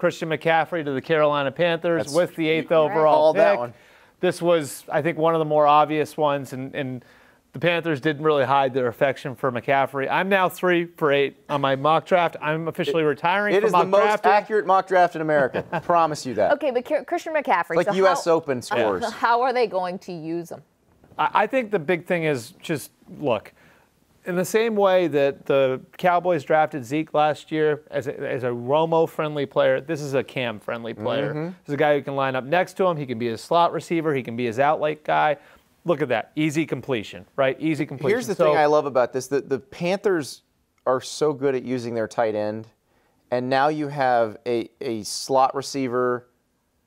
Christian McCaffrey to the Carolina Panthers with the 8th overall pick. That one. This was, I think, one of the more obvious ones, and the Panthers didn't really hide their affection for McCaffrey. I'm now 3 for 8 on my mock draft. I'm officially retiring from mock draft. It is the most accurate mock draft in America. I promise you that. Okay, but Christian McCaffrey. It's like U.S. Open scores. How are they going to use him? I think the big thing is just, look, in the same way that the Cowboys drafted Zeke last year as a Romo-friendly player, this is a Cam-friendly player. This is a guy who can line up next to him. He can be his slot receiver. He can be his outlet guy. Look at that. Easy completion, right? Easy completion. Here's the thing I love about this. The Panthers are so good at using their tight end, and now you have a slot receiver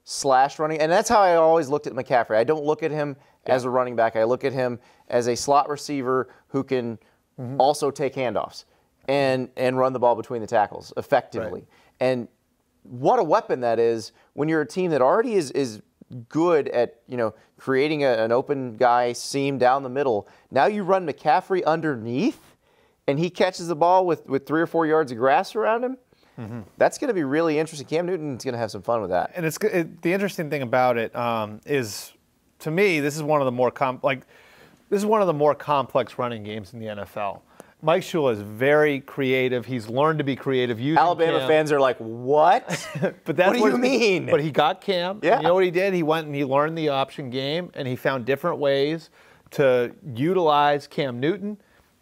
/ running. And that's how I always looked at McCaffrey. I don't look at him as a running back. I look at him as a slot receiver who can also take handoffs and run the ball between the tackles effectively. Right. And what a weapon that is when you're a team that already is good at creating an open guy seam down the middle. Now you run McCaffrey underneath, and he catches the ball with 3 or 4 yards of grass around him. That's going to be really interesting. Cam Newton's going to have some fun with that. And the interesting thing about it is, to me, this is one of the more complex running games in the NFL. Mike Shula is very creative. He's learned to be creative. Alabama fans are like, what? But that's what do you mean? But he got Cam. Yeah. You know what he did? He went and he learned the option game, and he found different ways to utilize Cam Newton.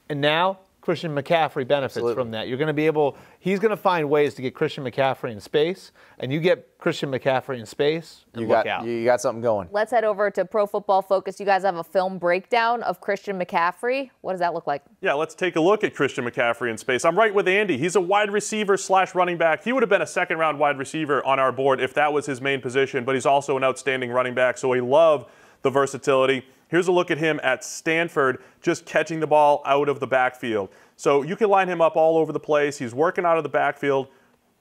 And now Christian McCaffrey benefits from that. You're going to be able – he's going to find ways to get Christian McCaffrey in space, and you get Christian McCaffrey in space, and look out. You got something going. Let's head over to Pro Football Focus. You guys have a film breakdown of Christian McCaffrey. What does that look like? Yeah, let's take a look at Christian McCaffrey in space. I'm right with Andy. He's a wide receiver / running back. He would have been a second-round wide receiver on our board if that was his main position, but he's also an outstanding running back, so we love the versatility. Here's a look at him at Stanford, just catching the ball out of the backfield. So you can line him up all over the place. He's working out of the backfield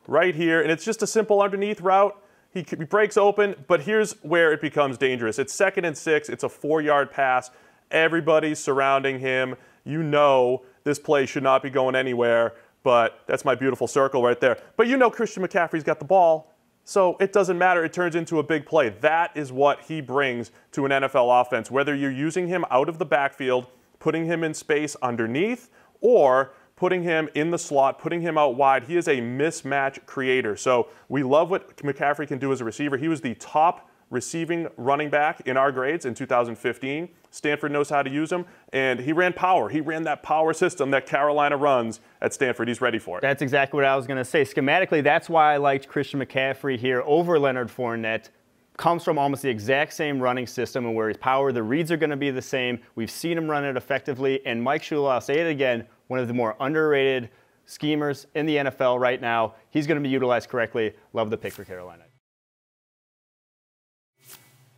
right here, and it's just a simple underneath route. He breaks open, but here's where it becomes dangerous. It's 2nd and 6. It's a 4-yard pass. Everybody's surrounding him. You know this play should not be going anywhere, but that's my beautiful circle right there. But you know Christian McCaffrey's got the ball. So it doesn't matter. It turns into a big play. That is what he brings to an NFL offense, whether you're using him out of the backfield, putting him in space underneath, or putting him in the slot, putting him out wide. He is a mismatch creator. So we love what McCaffrey can do as a receiver. He was the top receiving running back in our grades in 2015. Stanford knows how to use him, and he ran power. He ran that power system that Carolina runs at Stanford. He's ready for it. That's exactly what I was going to say. Schematically, that's why I liked Christian McCaffrey here over Leonard Fournette. Comes from almost the exact same running system, and where his power, the reads are going to be the same. We've seen him run it effectively, and Mike Shula, I'll say it again, one of the more underrated schemers in the NFL right now. He's going to be utilized correctly. Love the pick for Carolina.